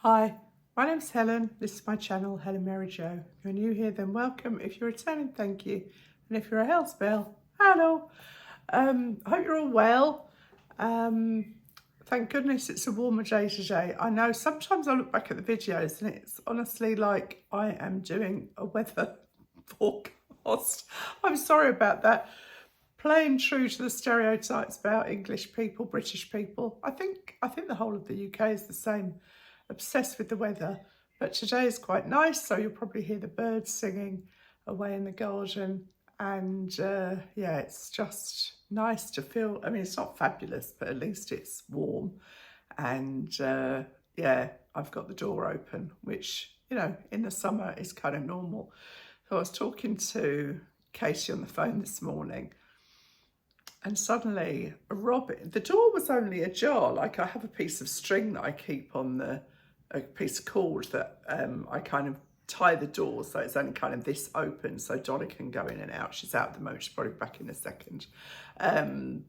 Hi, my name's Helen. This is my channel, Helen Mary Jo. If you're new here, then welcome. If you're returning, thank you. And if you're a house bell, hello. I hope you're all well. Thank goodness it's a warmer day today. I know sometimes I look back at the videos and it's honestly like I am doing a weather forecast. I'm sorry about that. Playing true to the stereotypes about English people, British people. I think the whole of the UK is the same. Obsessed with the weather, but today is quite nice, so you'll probably hear the birds singing away in the garden. And yeah, it's just nice to feel, I mean, it's not fabulous, but at least it's warm. And yeah, I've got the door open, which, you know, in the summer is kind of normal. So I was talking to Katie on the phone this morning, and suddenly a robin, the door was only ajar, like I have a piece of string that I keep on a piece of cord that I kind of tie the door so it's only kind of this open so Dolly can go in and out. She's out at the moment, she's probably back in a second. And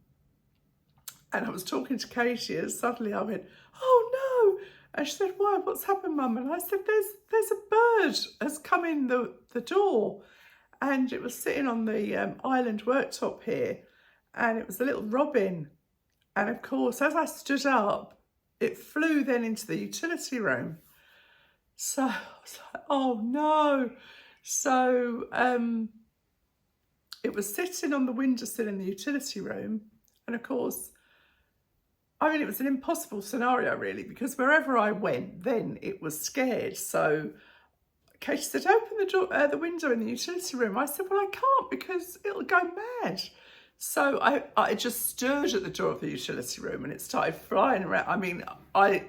I was talking to Katie and suddenly I went, oh no. And she said, why, what's happened, Mum? And I said, there's a bird has come in the door, and it was sitting on the island worktop here, and it was a little robin. And of course, as I stood up, it flew then into the utility room. So I was like, oh no. So it was sitting on the windowsill in the utility room. And of course, I mean, it was an impossible scenario really, because wherever I went, then it was scared. So Katie said, open the door, the window in the utility room. I said, well, I can't because it'll go mad. So I just stirred at the door of the utility room and it started flying around. I mean, I'm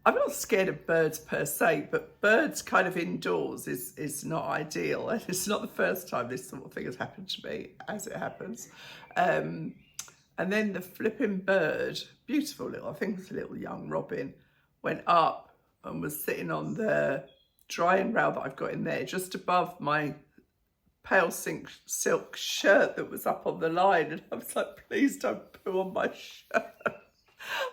not scared of birds per se, but birds kind of indoors is not ideal. And it's not the first time this sort of thing has happened to me, as it happens. And then the flipping bird, beautiful little, I think it was a little young robin, went up and was sitting on the drying rail that I've got in there, just above my pale silk shirt that was up on the line. And I was like, please don't poo on my shirt.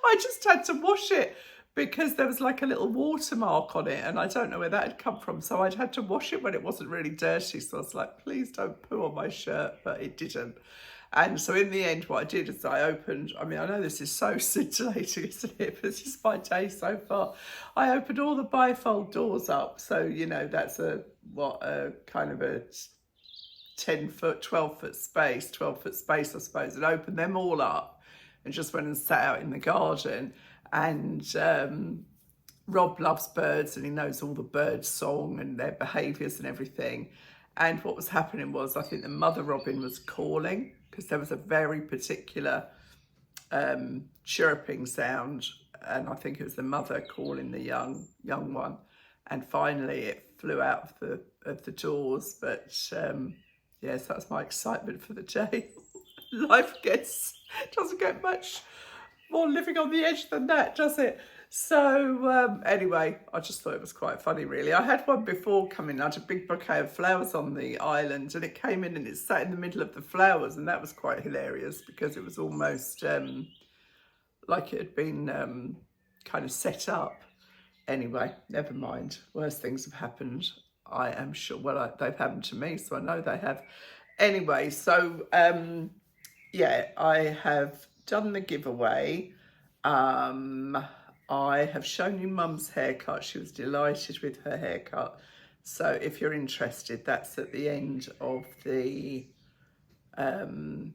I just had to wash it because there was like a little watermark on it and I don't know where that had come from. So I'd had to wash it when it wasn't really dirty. So I was like, please don't poo on my shirt, but it didn't. And so in the end, what I did is I opened, I mean, I know this is so scintillating, isn't it? But this is my day so far. I opened all the bifold doors up. So, you know, that's a kind of a 10-foot, 12-foot space, 12-foot space, I suppose, and opened them all up and just went and sat out in the garden. And Rob loves birds and he knows all the bird song and their behaviours and everything. And what was happening was, I think the mother robin was calling because there was a very particular chirping sound, and I think it was the mother calling the young one. And finally it flew out of the doors. But yes, that's my excitement for the day. Life doesn't get much more living on the edge than that, does it? So anyway, I just thought it was quite funny really. I had one before come in, I had a big bouquet of flowers on the island, and it came in and it sat in the middle of the flowers, and that was quite hilarious because it was almost like it had been kind of set up. Anyway, never mind, worse things have happened, I am sure. Well, they've happened to me, so I know they have. Anyway, so yeah, I have done the giveaway. I have shown you Mum's haircut. She was delighted with her haircut. So if you're interested, that's at the end of the Readly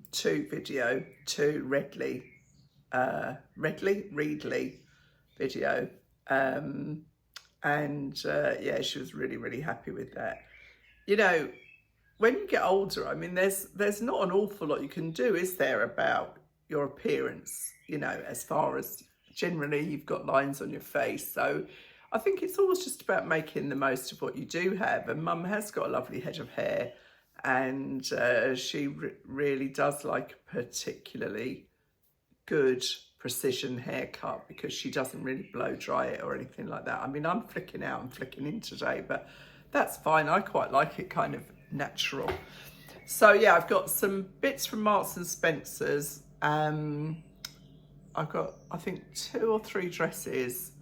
video. Yeah, she was really, really happy with that. You know, when you get older, I mean, there's not an awful lot you can do, is there, about your appearance, you know, as far as generally you've got lines on your face. So I think it's always just about making the most of what you do have. And Mum has got a lovely head of hair, and she really does like a particularly good precision haircut because she doesn't really blow dry it or anything like that. I mean, I'm flicking out and flicking in today, but that's fine. I quite like it kind of natural. So yeah, I've got some bits from Marks and Spencer's. I've got, I think, 2 or 3 dresses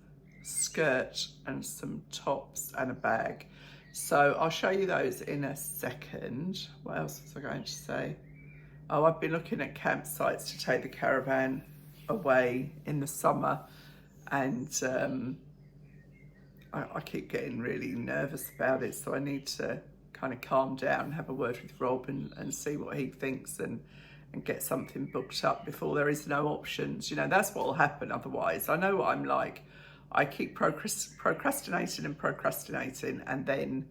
skirt and some tops and a bag. So I'll show you those in a second. What else was I going to say? Oh, I've been looking at campsites to take the caravan away in the summer, and I keep getting really nervous about it, so I need to kind of calm down and have a word with Rob and see what he thinks and get something booked up before there is no options. You know, that's what will happen otherwise. I know what I'm like. I keep procrastinating, and then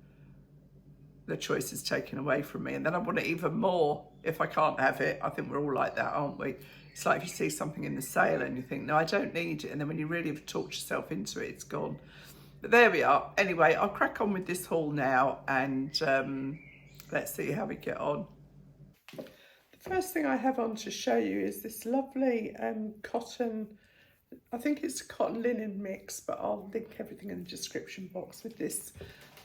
the choice is taken away from me, and then I want it even more if I can't have it. I think we're all like that, aren't we? It's like if you see something in the sale and you think, no, I don't need it, and then when you really have talked yourself into it, it's gone. But there we are. Anyway, I'll crack on with this haul now, and let's see how we get on. The first thing I have on to show you is this lovely cotton, I think it's a cotton linen mix, but I'll link everything in the description box, with this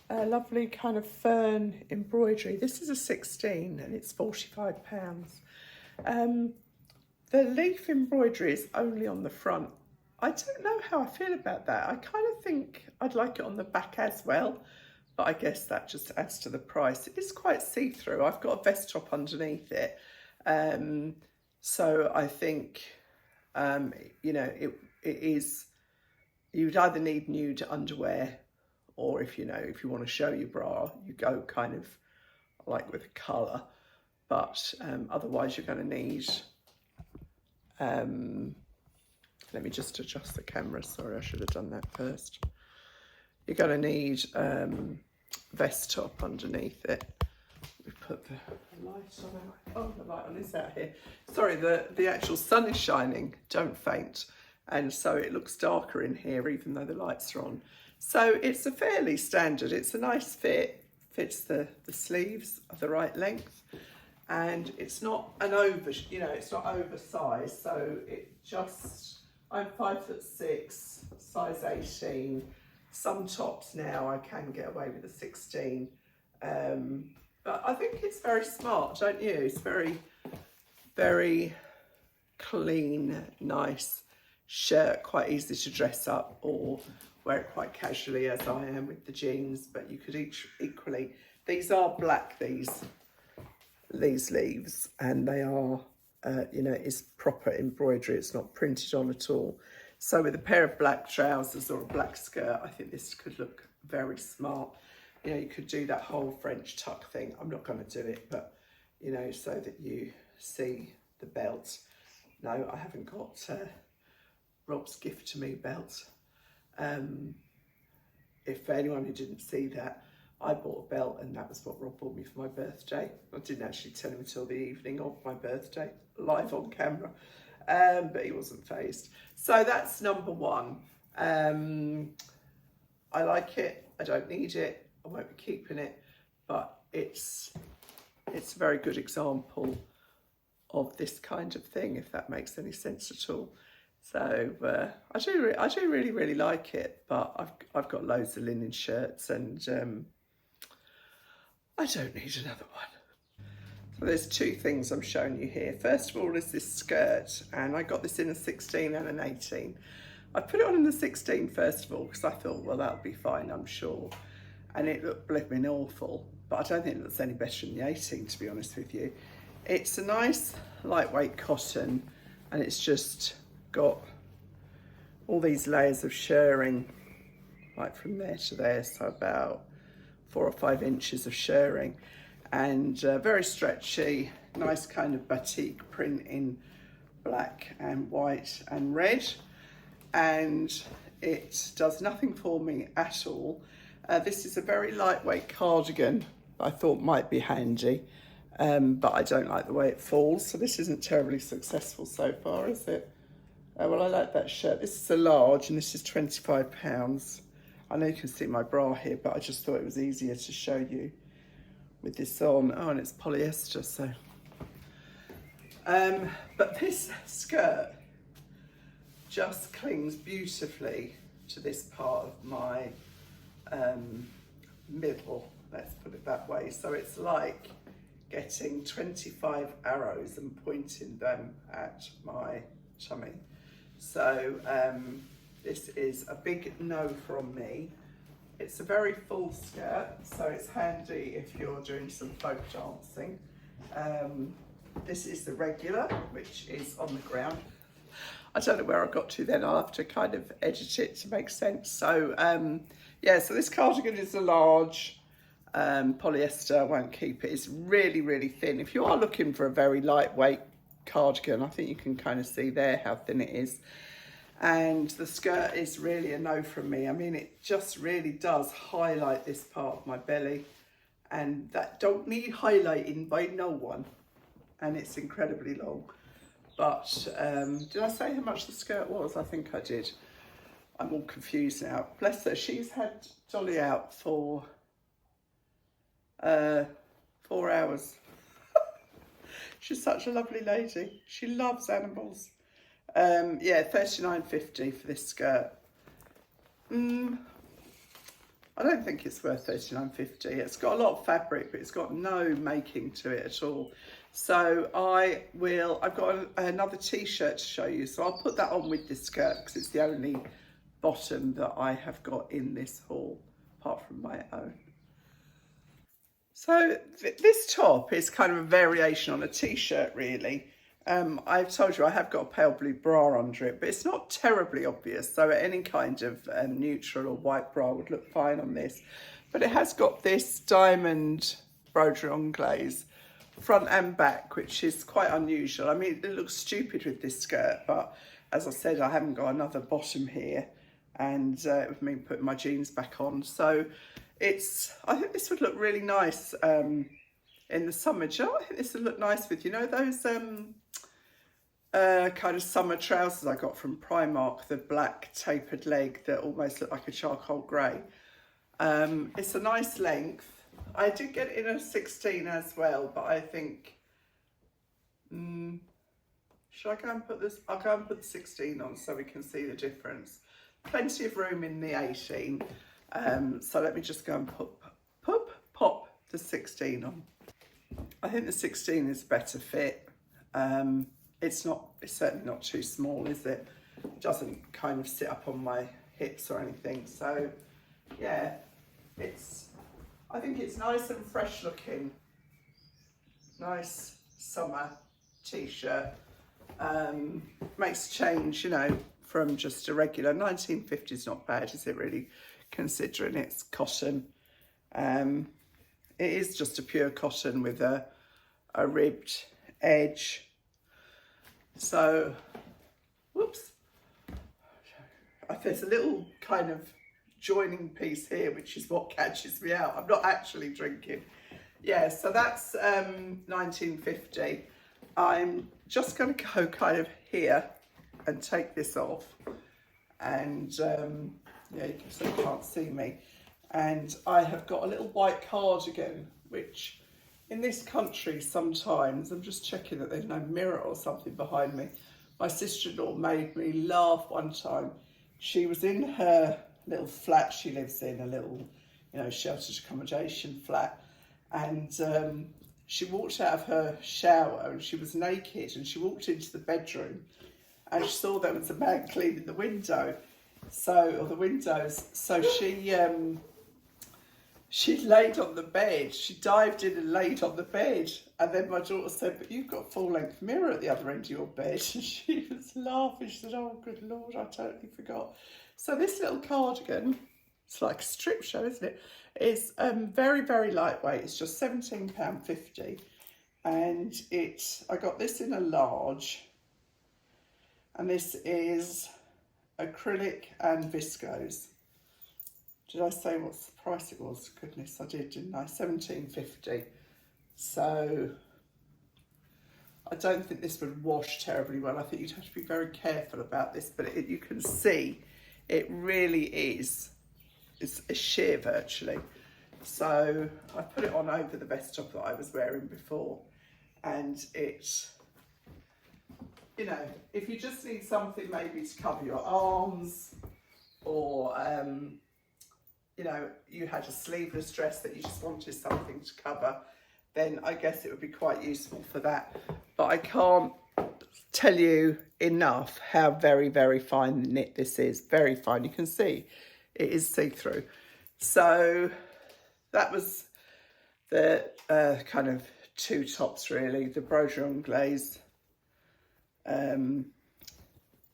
lovely kind of fern embroidery. This is a 16 and it's £45. The leaf embroidery is only on the front. I don't know how I feel about that. I kind of think I'd like it on the back as well, but I guess that just adds to the price. It is quite see-through. I've got a vest top underneath it. So I think, you know, it is, you'd either need nude underwear, or if you want to show your bra, you go kind of like with a colour, but otherwise you're going to need, let me just adjust the camera, sorry, I should have done that first. You're going to need vest top underneath it. We put the light on. Oh, the light on is out here. Sorry, the actual sun is shining, don't faint. And so it looks darker in here even though the lights are on. So it's a fairly standard, it's a nice fit, fits the sleeves of the right length, and it's not an it's not oversized, so it just, I'm 5'6", size 18. Some tops now I can get away with a 16, but I think it's very smart, don't you? It's very, very clean, nice shirt, quite easy to dress up or wear it quite casually, as I am with the jeans, but you could equally, these are black, these leaves, and they are, it's proper embroidery, it's not printed on at all. So with a pair of black trousers or a black skirt, I think this could look very smart. You know, you could do that whole French tuck thing. I'm not going to do it, but, you know, so that you see the belt. No, I haven't got Rob's gift to me belt. If anyone who didn't see that, I bought a belt and that was what Rob bought me for my birthday. I didn't actually tell him until the evening of my birthday, live on camera, but he wasn't fazed. So that's number one. I like it, I don't need it, I won't be keeping it, but it's a very good example of this kind of thing, if that makes any sense at all. So I do really like it, but I've got loads of linen shirts, and I don't need another one. So there's two things I'm showing you here. First of all is this skirt, and I got this in a 16 and an 18. I put it on in the 16 first of all because I thought, well, that'll be fine, I'm sure. And it looked blipping awful, but I don't think it looks any better than the 18, to be honest with you. It's a nice lightweight cotton, and it's just got all these layers of shirring, like from there to there, so about 4 or 5 inches of shirring, and very stretchy, nice kind of batik print in black and white and red, and it does nothing for me at all. This is a very lightweight cardigan I thought might be handy, but I don't like the way it falls, so this isn't terribly successful so far, is it? Well, I like that shirt. This is a large and this is £25. I know you can see my bra here, but I just thought it was easier to show you with this on. Oh, and it's polyester, so. But this skirt just clings beautifully to this part of my middle, let's put it that way. So it's like getting 25 arrows and pointing them at my tummy. So this is a big no from me. It's a very full skirt, so it's handy if you're doing some folk dancing. This is the regular, which is on the ground. I don't know where I got to then. I'll have to kind of edit it to make sense. So yeah, so this cardigan is a large. Polyester won't keep it. It's really, really thin. If you are looking for a very lightweight cardigan, I think you can kind of see there how thin it is. And the skirt is really a no from me. I mean, it just really does highlight this part of my belly, and that don't need highlighting by no one. And it's incredibly long. But did I say how much the skirt was? I think I did. I'm all confused now. Bless her. She's had Dolly out for 4 hours. She's such a lovely lady. She loves animals. Yeah, $39.50 for this skirt. I don't think it's worth $39.50. It's got a lot of fabric, but it's got no making to it at all. So I've got another t-shirt to show you. So I'll put that on with this skirt because it's the only bottom that I have got in this haul, apart from my own. So this top is kind of a variation on a t-shirt, really. I've told you I have got a pale blue bra under it, but it's not terribly obvious. So any kind of neutral or white bra would look fine on this. But it has got this diamond broderie anglaise front and back, which is quite unusual. I mean, it looks stupid with this skirt, but as I said, I haven't got another bottom here, and it would mean putting my jeans back on. So I think this would look really nice in the summer. Do you know, I think this would look nice with, you know, those kind of summer trousers I got from Primark, the black tapered leg that almost look like a charcoal grey. It's a nice length. I did get it in a 16 as well, but I think, should I go and put this? I'll go and put the 16 on so we can see the difference. Plenty of room in the 18. So let me just go and pop the 16 on. I think the 16 is a better fit. It's certainly not too small, is it? It doesn't kind of sit up on my hips or anything. So yeah, I think it's nice and fresh looking. Nice summer t-shirt. Makes a change, you know, from just a regular. 1950 is not bad, is it really, considering it's cotton. It is just a pure cotton with a ribbed edge. So, whoops. There's a little kind of joining piece here, which is what catches me out. I'm not actually drinking. Yeah, so that's 1950. I'm just going to go kind of here and take this off. And yeah, you can't see me. And I have got a little white cardigan, which in this country sometimes, I'm just checking that there's no mirror or something behind me. My sister-in-law made me laugh one time. She was in her little flat she lives in, a little, you know, sheltered accommodation flat. And she walked out of her shower and she was naked, and she walked into the bedroom and she saw there was a man cleaning the window. Or the windows. So she laid on the bed. She dived in and laid on the bed. And then my daughter said, "But you've got a full-length mirror at the other end of your bed." And she was laughing. She said, "Oh, good Lord, I totally forgot." So this little cardigan, it's like a strip show, isn't it? It's very, very lightweight. It's just £17.50. And I got this in a large. And this is acrylic and viscose. Did I say what the price it was? Goodness, I did, didn't I? £17.50. So I don't think this would wash terribly well. I think you'd have to be very careful about this, but you can see it really is. It's a sheer virtually. So I put it on over the vest top that I was wearing before, and it's, you know, if you just need something maybe to cover your arms, or you know, you had a sleeveless dress that you just wanted something to cover, then I guess it would be quite useful for that. But I can't tell you enough how very, very fine knit this is. Very fine. You can see it is see-through. So that was the kind of two tops really. The Broderie Anglaise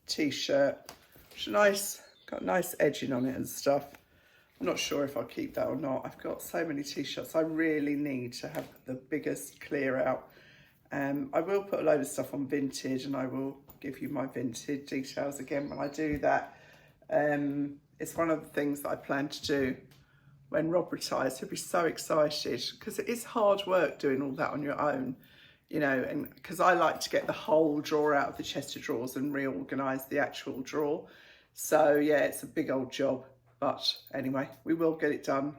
T-shirt, which is nice, got nice edging on it and stuff. I'm not sure if I'll keep that or not. I've got so many T-shirts. I really need to have the biggest clear out. I will put a load of stuff on Vinted, and I will give you my Vinted details again when I do that. It's one of the things that I plan to do when Rob retires. He'll be so excited, because it is hard work doing all that on your own, you know, and because I like to get the whole drawer out of the chest of drawers and reorganise the actual drawer. So yeah, it's a big old job. But anyway, we will get it done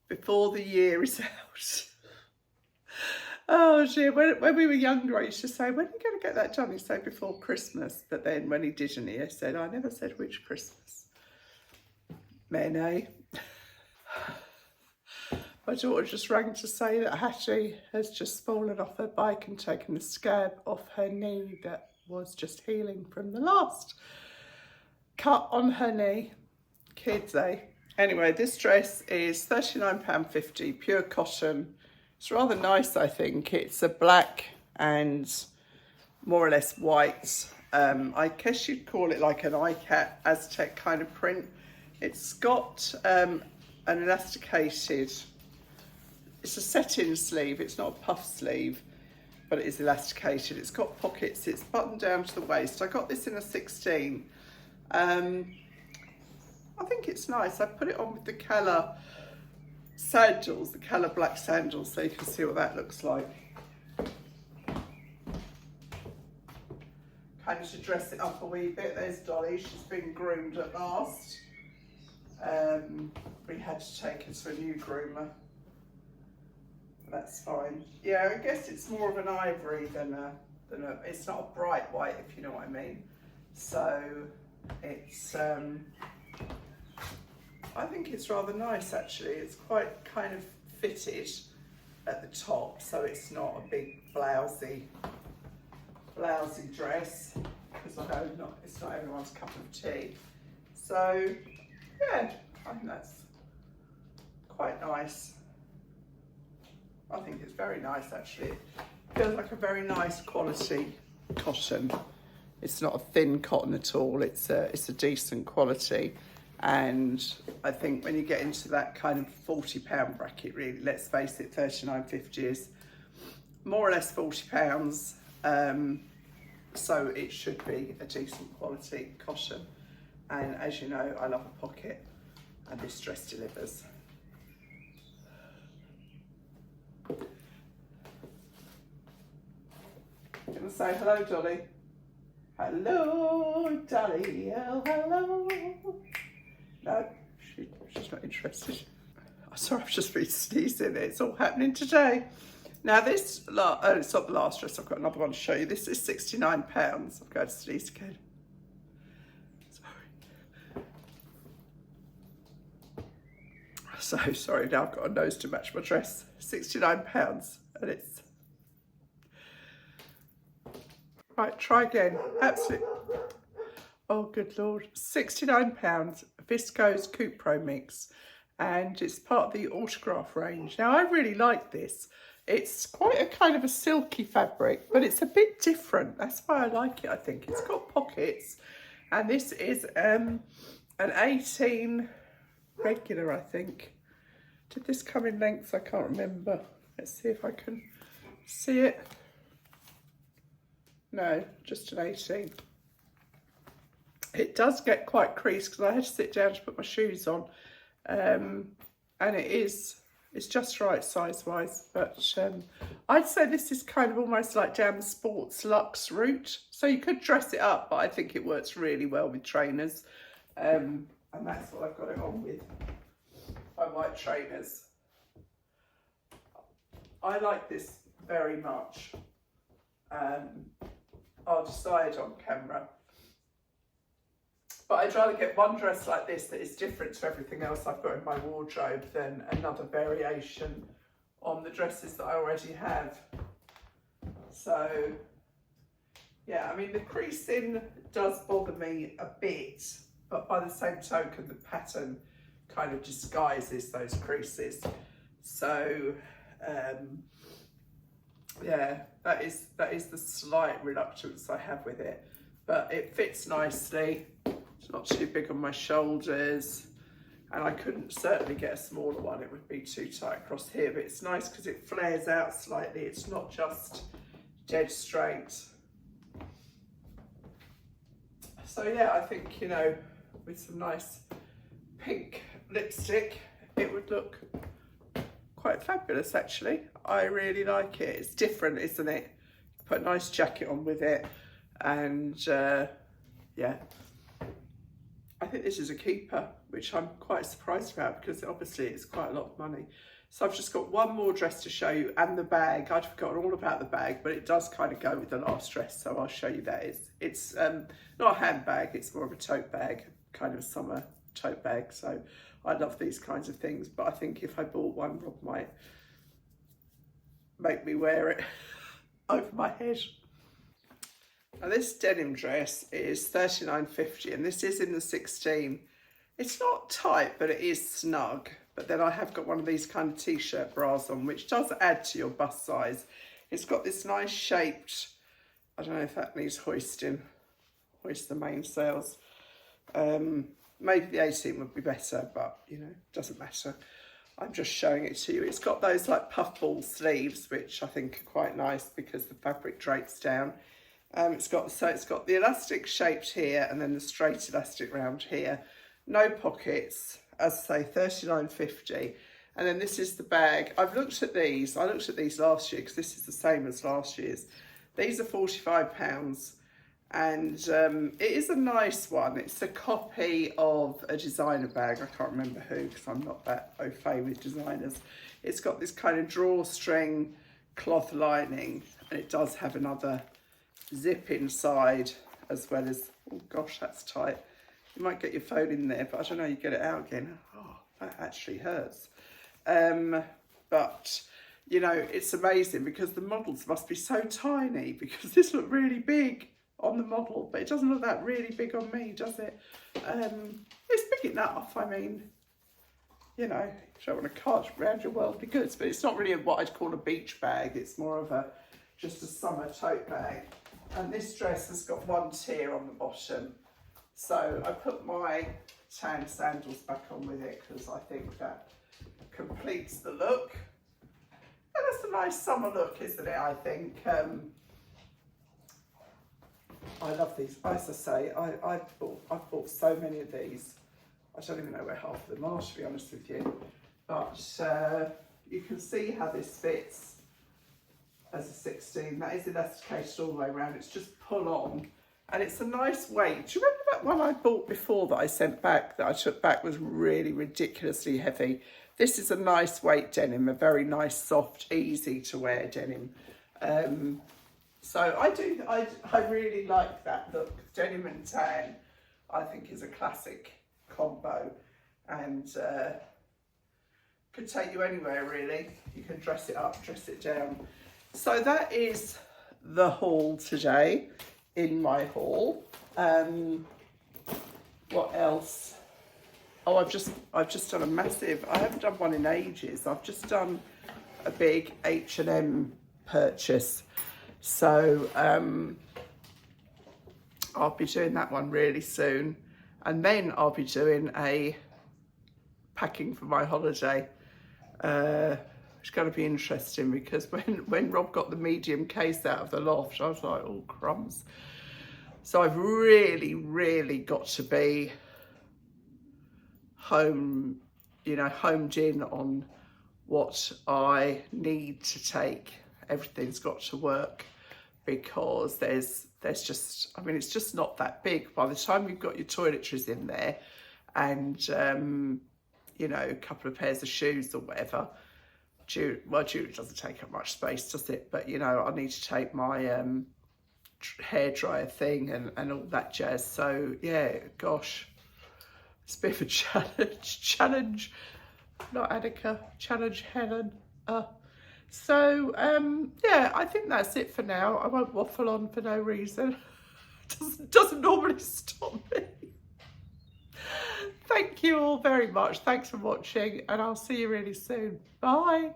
before the year is out. Oh dear, when we were younger, I used to say, when are you going to get that done? He'd say before Christmas. But then when he didn't, he said, I never said which Christmas. Men, eh? My daughter just rang to say that Hattie has just fallen off her bike and taken the scab off her knee that was just healing from the last cut on her knee. Kids, eh? Anyway, this dress is £39.50, pure cotton. It's rather nice, I think. It's a black and more or less white. I guess you'd call it like an ICAT Aztec kind of print. It's got an elasticated, it's a set-in sleeve. It's not a puff sleeve, but it is elasticated. It's got pockets. It's buttoned down to the waist. I got this in a 16. I think it's nice. I put it on with the colour sandals, the colour black sandals, so you can see what that looks like. Kind of to dress it up a wee bit. There's Dolly. She's been groomed at last. We had to take her to a new groomer. That's fine. Yeah, I guess it's more of an ivory than a, it's not a bright white, if you know what I mean. So it's, I think it's rather nice actually. It's quite kind of fitted at the top, so it's not a big blousy dress, because I know it's not everyone's cup of tea. So yeah, I think that's quite nice. I think it's very nice actually. It feels like a very nice quality cotton. It's not a thin cotton at all. It's a decent quality. And I think when you get into that kind of £40 bracket, really, let's face it, £39.50 is more or less £40. So it should be a decent quality cotton. And as you know, I love a pocket, and this dress delivers. Gonna say hello, Dolly. Hello, Dolly. Oh, hello. No, she's not interested. Oh, sorry, I've just been sneezing. It's all happening today. Now this, it's not the last dress. I've got another one to show you. This is £69. I'm going to sneeze again. So sorry, now I've got a nose to match my dress. £69, and it's... Right, try again. Absolutely. Oh, good Lord. £69, Visco's Coupe Pro Mix, and it's part of the Autograph range. Now, I really like this. It's quite a kind of a silky fabric, but it's a bit different. That's why I like it, I think. It's got pockets, and this is an 18 regular, I think. Did this come in lengths? I can't remember. Let's see if I can see it. No, just an 18. It does get quite creased because I had to sit down to put my shoes on, and it's just right size-wise, but I'd say this is kind of almost like down the sports luxe route, so you could dress it up, but I think it works really well with trainers, and that's what I've got it on with, my white trainers. I like this very much. I'll decide on camera. But I'd rather get one dress like this that is different to everything else I've got in my wardrobe than another variation on the dresses that I already have. So Yeah, I mean, the creasing does bother me a bit, but by the same token, the pattern kind of disguises those creases. So, yeah, that is the slight reluctance I have with it, but it fits nicely. It's not too big on my shoulders, and I couldn't certainly get a smaller one. It would be too tight across here, but it's nice because it flares out slightly. It's not just dead straight. So yeah, I think, you know, with some nice pink lipstick, it would look quite fabulous actually. I really like it. It's different, isn't it? Put a nice jacket on with it, and yeah, I think this is a keeper, which I'm quite surprised about because obviously it's quite a lot of money. So I've just got one more dress to show you, and the bag. I'd forgotten all about the bag, but it does kind of go with the last dress, so I'll show you that. It's not a handbag, it's more of a tote bag, kind of a summer tote bag. So I love these kinds of things, but I think if I bought one, Rob might make me wear it over my head. Now this denim dress is $39.50, and this is in the 16. It's not tight, but it is snug. But then I have got one of these kind of t-shirt bras on, which does add to your bust size. It's got this nice shaped, I don't know if that needs hoisting, hoist the mainsails. Maybe the 18 would be better, but you know, doesn't matter. I'm just showing it to you. It's got those like puffball sleeves, which I think are quite nice because the fabric drapes down. It's got the elastic shaped here and then the straight elastic round here. No pockets, as I say, $39.50. And then this is the bag. I've looked at these. I looked at these last year because this is the same as last year's. These are £45, and it is a nice one. It's a copy of a designer bag. I can't remember who because I'm not that au fait with designers. It's got this kind of drawstring cloth lining, and it does have another zip inside as well as, oh gosh, that's tight. You might get your phone in there, but I don't know, you get it out again. Oh, that actually hurts. But, you know, it's amazing because the models must be so tiny, because this looked really big on the model, but it doesn't look that really big on me, does it? It's big enough. I mean, you know, you don't want to cart around your worldly goods, but it's not really what I'd call a beach bag. It's more of just a summer tote bag. And this dress has got one tier on the bottom. So I put my tan sandals back on with it because I think that completes the look. And that's a nice summer look, isn't it, I think. I love these. As I say, I've bought so many of these. I don't even know where half of them are, to be honest with you. But you can see how this fits as a 16. That is elasticated all the way around. It's just pull on. And it's a nice weight. Do you remember that one I bought before that I sent back, that I took back, was really ridiculously heavy? This is a nice weight denim, a very nice, soft, easy to wear denim. So I really like that look. Denim and tan, I think, is a classic combo, and could take you anywhere really. You can dress it up, dress it down. So that is the haul today. In my haul, what else? Oh, I've just done a massive. I haven't done one in ages. I've just done a big H&M purchase, so I'll be doing that one really soon, and then I'll be doing a packing for my holiday. It's going to be interesting because when Rob got the medium case out of the loft, I was like, oh crumbs. So I've really got to be homed in on what I need to take. Everything's got to work because there's just, I mean, it's just not that big. By the time you've got your toiletries in there and, you know, a couple of pairs of shoes or whatever, jewelry doesn't take up much space, does it? But, you know, I need to take my hairdryer thing and all that jazz. So, yeah, gosh, it's a bit of a challenge. Not Annika, challenge Helen. So, yeah, I think that's it for now. I won't waffle on for no reason. Doesn't normally stop me. Thank you all very much. Thanks for watching, and I'll see you really soon. Bye.